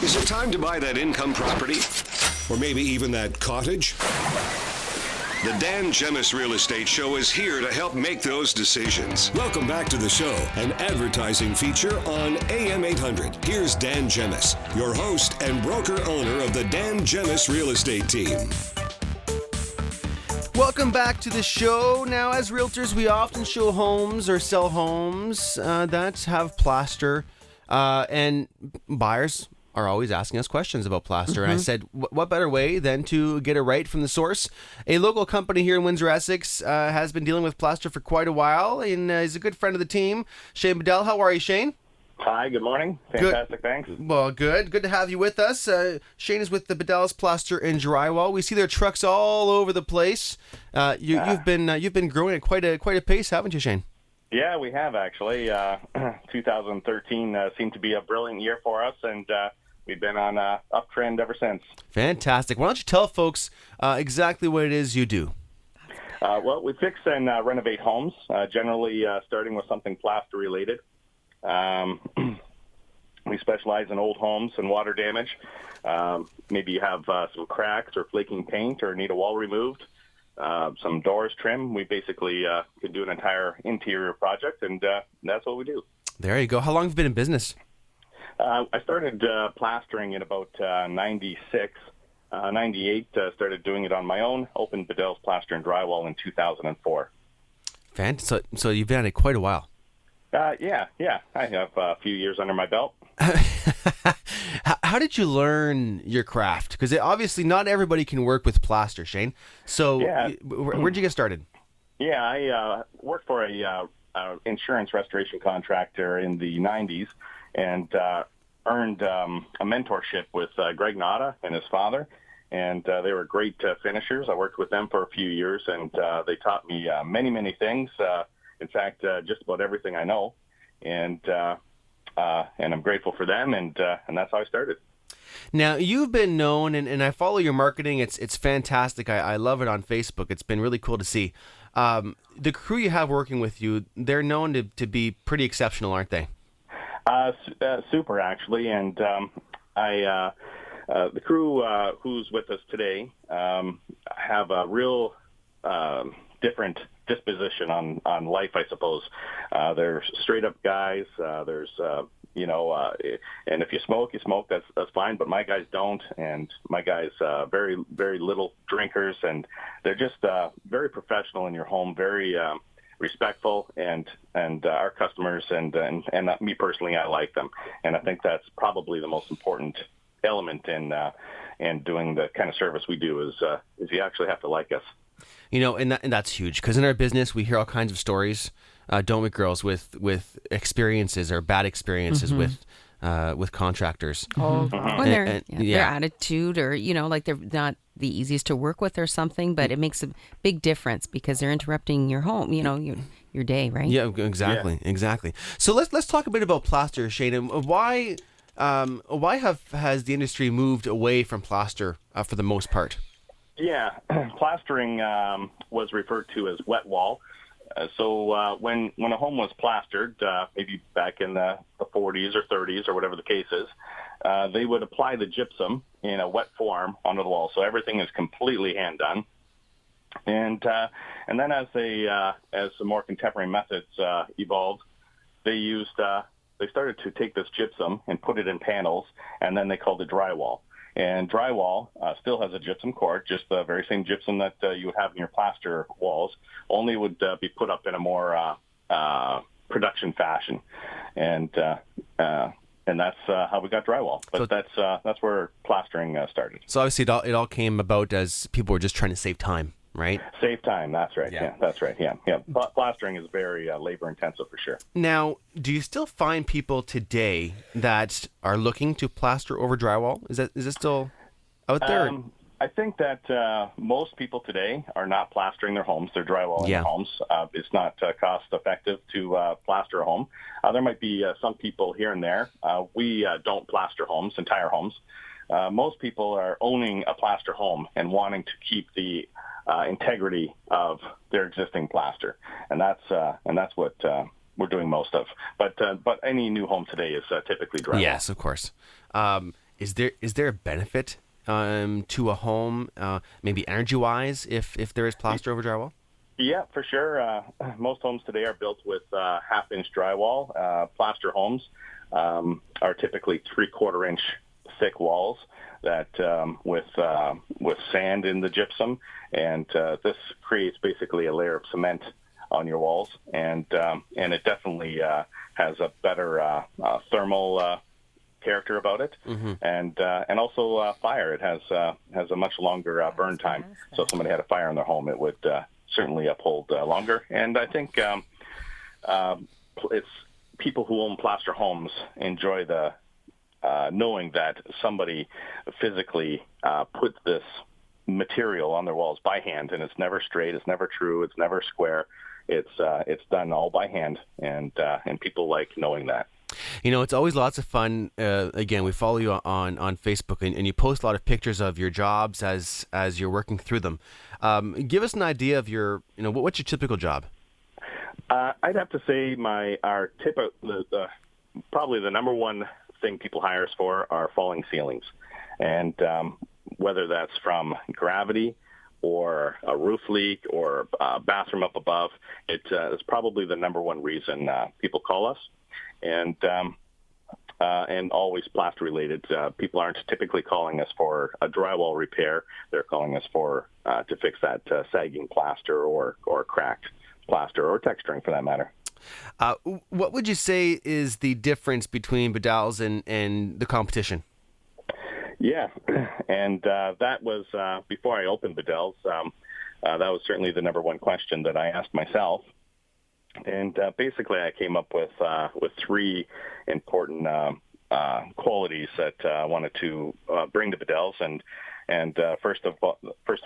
Is it time to buy that income property? Or maybe even that cottage? The Dan Gemus Real Estate Show is here to help make those decisions. Welcome back to the show, an advertising feature on AM 800. Here's Dan Gemus, your host and broker-owner of the Dan Gemus Real Estate Team. Welcome back to the show. Now, as realtors, we often show homes or sell homes that have plaster, and buyers are always asking us questions about plaster. And I said, what better way than to get it right from the source? A local company here in Windsor, Essex, has been dealing with plaster for quite a while, and is a good friend of the team. Shayne Bedal, how are you, Shayne? Hi, good morning. Fantastic, thanks. Well, good. Good to have you with us. Shayne is with the Bedals Plaster and Drywall. We see their trucks all over the place. You've been growing at quite a pace, haven't you, Shayne? Yeah, we have actually. 2013 seemed to be a brilliant year for us, and we've been on an uptrend ever since. Fantastic. Why don't you tell folks exactly what it is you do? Well, we fix and renovate homes, generally starting with something plaster related. We specialize in old homes and water damage. Maybe you have some cracks or flaking paint or need a wall removed, some doors trim. We basically can do an entire interior project, and that's what we do. There you go. How long have you been in business? I started plastering in about 96. 98, started doing it on my own, opened Bedals Plaster and Drywall in 2004. So you've been at it quite a while. Yeah. I have a few years under my belt. How did you learn your craft? Because obviously not everybody can work with plaster, Shayne. So where'd you get started? Yeah, I worked for a insurance restoration contractor in the 90s and earned a mentorship with Greg Nada and his father. And they were great finishers. I worked with them for a few years, and they taught me many things. In fact, just about everything I know, and I'm grateful for them, and that's how I started. Now, you've been known, and I follow your marketing. It's fantastic. I love it on Facebook. It's been really cool to see. The crew you have working with you, they're known to be pretty exceptional, aren't they? Super, actually, and the crew who's with us today have a real different disposition on life, I suppose. They're straight up guys. There's and if you smoke, that's fine. But my guys don't, and my guys very little drinkers, and they're just very professional in your home, very respectful, and our customers and me personally, I like them, and I think that's probably the most important element in doing the kind of service we do is you actually have to like us. And that's huge, because in our business we hear all kinds of stories, don't we, girls, with experiences or bad experiences with contractors. Their attitude, or like they're not the easiest to work with or something, but it makes a big difference because they're interrupting your home, your day, right? Yeah, exactly. So let's talk a bit about plaster, Shayne. Why has the industry moved away from plaster for the most part? Yeah, plastering was referred to as wet wall. So when a home was plastered, maybe back in the 40s or 30s or whatever the case is, they would apply the gypsum in a wet form onto the wall. So everything is completely hand done. And then as some more contemporary methods evolved, they started to take this gypsum and put it in panels, and then they called it drywall. And drywall still has a gypsum court, just the very same gypsum that you would have in your plaster walls, only would be put up in a more production fashion. And that's how we got drywall. But that's where plastering started. So obviously it all came about as people were just trying to save time, right? Save time, that's right. Yeah, that's right. Yeah. Plastering is very labor intensive for sure. Now, do you still find people today that are looking to plaster over drywall? Is it still out there? I think that most people today are not plastering their homes. They're drywalling their homes. It's not cost effective to plaster a home. There might be some people here and there. We don't plaster homes, entire homes. Most people are owning a plaster home and wanting to keep the integrity of their existing plaster, and that's what we're doing most of. But any new home today is typically drywall. Yes, of course. is there a benefit to a home, maybe energy-wise, if there is plaster over drywall? Yeah, for sure. Most homes today are built with half-inch drywall. Plaster homes are typically 3/4-inch thick walls that with sand in the gypsum, and this creates basically a layer of cement on your walls, and it definitely has a better thermal character about it, and also fire. It has a much longer burn time. So if somebody had a fire in their home, it would certainly uphold longer. And I think it's people who own plaster homes enjoy the knowing that somebody physically put this material on their walls by hand, and it's never straight, it's never true, it's never square. It's done all by hand, and people like knowing that. You know, it's always lots of fun. Again, we follow you on Facebook, and you post a lot of pictures of your jobs as you're working through them. Give us an idea of what's your typical job? I'd have to say probably the number one thing people hire us for are falling ceilings, and whether that's from gravity or a roof leak or a bathroom up above, it's probably the number one reason people call us. And always plaster related. People aren't typically calling us for a drywall repair. They're calling us for to fix that sagging plaster or cracked plaster or texturing for that matter. What would you say is the difference between Bedals and the competition? Yeah, and that was before I opened Bedals. That was certainly the number one question that I asked myself. And basically, I came up with three important qualities that I wanted to bring to Bedals, and first and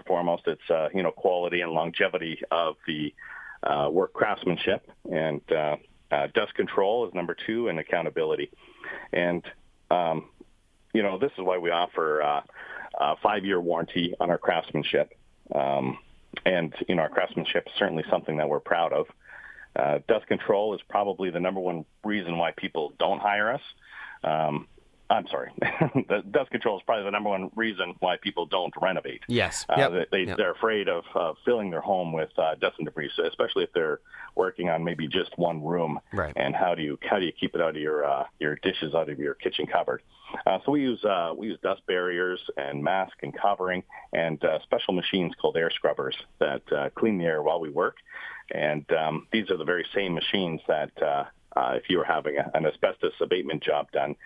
foremost, it's quality and longevity of the work craftsmanship, and dust control is number two, and accountability. And this is why we offer a 5-year warranty on our craftsmanship, and our craftsmanship is certainly something that we're proud of. Dust control is probably the number one reason why people don't hire us. I'm sorry. The dust control is probably the number one reason why people don't renovate. Yes. They're afraid of filling their home with dust and debris, especially if they're working on maybe just one room. Right. And how do you keep it out of your dishes out of your kitchen cupboard? So we use dust barriers and mask and covering and special machines called air scrubbers that clean the air while we work. And these are the very same machines that if you were having an asbestos abatement job done,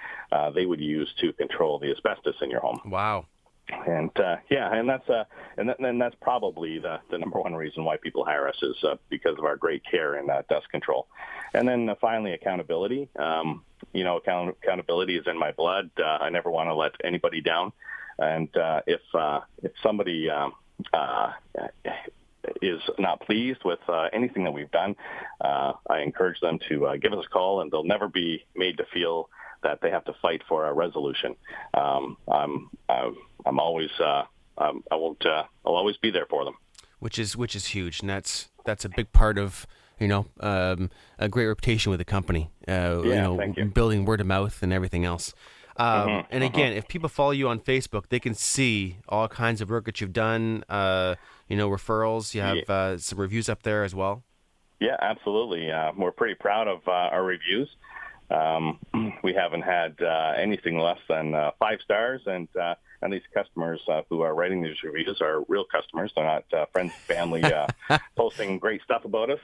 they would use to control the asbestos in your home. Wow. And that's probably the number one reason why people hire us is because of our great care in dust control. And then finally, accountability. Accountability is in my blood. I never want to let anybody down. And if somebody is not pleased with anything that we've done, I encourage them to give us a call, and they'll never be made to feel that they have to fight for a resolution. I'm always I'll always be there for them. Which is huge, and that's a big part of a great reputation with the company. Thank you. Building word of mouth and everything else. And again, if people follow you on Facebook, they can see all kinds of work that you've done. Referrals. You have some reviews up there as well. Yeah, absolutely. We're pretty proud of our reviews. We haven't had anything less than 5 stars, and these customers who are writing these reviews are real customers. They're not friends and family posting great stuff about us.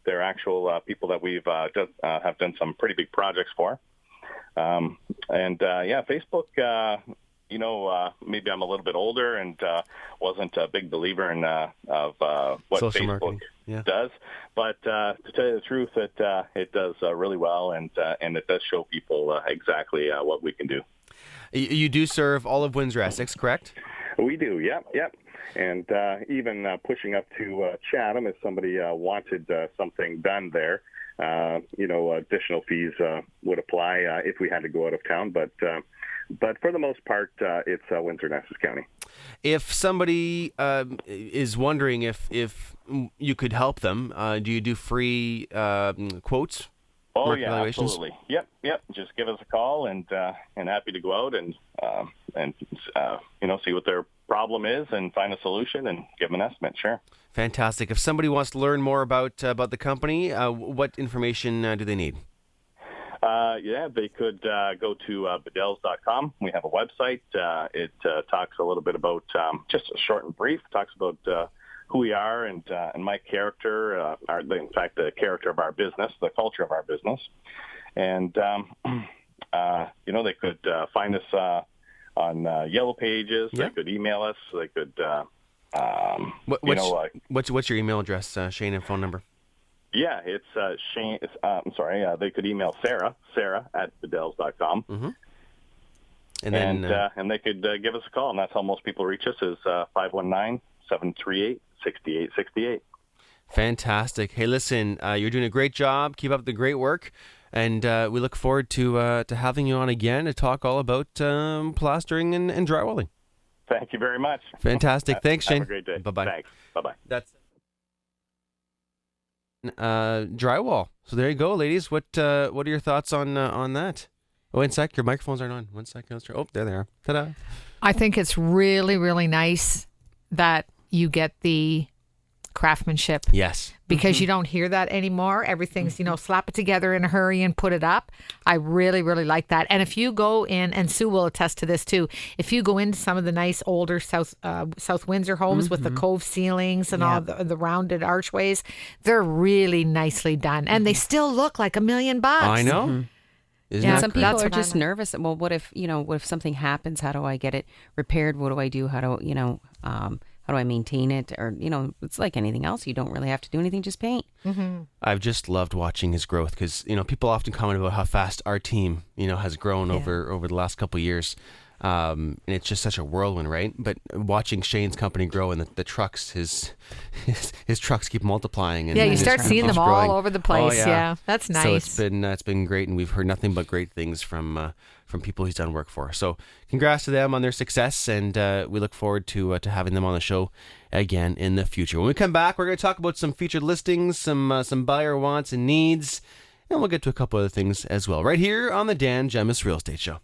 They're actual people that we've have done some pretty big projects for. Facebook, maybe I'm a little bit older and wasn't a big believer in of what social Facebook marketing. Yeah. does. But to tell you the truth, it does really well, and it does show people exactly what we can do. You do serve all of Windsor, Essex, correct? We do, yep. And even pushing up to Chatham if somebody wanted something done there. Additional fees would apply if we had to go out of town, but for the most part, it's Windsor and Essex County. If somebody is wondering if you could help them, do you do free quotes? Oh, market yeah, evaluations? absolutely. Yep. Just give us a call, and happy to go out and see what their problem is and find a solution and give them an estimate. Sure. Fantastic. If somebody wants to learn more about the company, what information do they need? They could go to Bedals.com. We have a website. It talks a little bit about, just a short and brief, talks about who we are and my character, in fact, the character of our business, the culture of our business. And, they could find us on Yellow Pages. Yeah. They could email us. They could, what's your email address, Shayne, and phone number? Yeah, it's Shayne. They could email Sarah at Bedals.com. Mm-hmm. And then and they could give us a call, and that's how most people reach us is 519-738-6868. Fantastic. Hey, listen, you're doing a great job. Keep up the great work, and we look forward to having you on again to talk all about plastering and drywalling. Thank you very much. Fantastic. Thanks, Shayne. Have a great day. Bye-bye. Thanks. Bye-bye. That's drywall. So there you go, ladies. What are your thoughts on that? Oh, one sec. Your microphones aren't on. 1 second. Let's try. Oh, there they are. Ta-da. I think it's really, really nice that you get the craftsmanship. Yes. Because you don't hear that anymore. Everything's, slap it together in a hurry and put it up. I really, really like that. And if you go in, and Sue will attest to this too, if you go into some of the nice older South Windsor homes with the cove ceilings and all the rounded archways, they're really nicely done. And they still look like $1 million. I know. Mm-hmm. Isn't that some cool? people are just nervous. Well, what if something happens? How do I get it repaired? What do I do? How do I maintain it? Or, it's like anything else. You don't really have to do anything, just paint. Mm-hmm. I've just loved watching his growth because, people often comment about how fast our team, has grown over the last couple of years. And it's just such a whirlwind, right? But watching Shayne's company grow and the trucks, his trucks keep multiplying. And you his start seeing them growing all over the place. Oh, yeah. That's nice. So it's been great, and we've heard nothing but great things from people he's done work for. So congrats to them on their success, and we look forward to having them on the show again in the future. When we come back, we're going to talk about some featured listings, some buyer wants and needs, and we'll get to a couple other things as well, right here on the Dan Gemus Real Estate Show.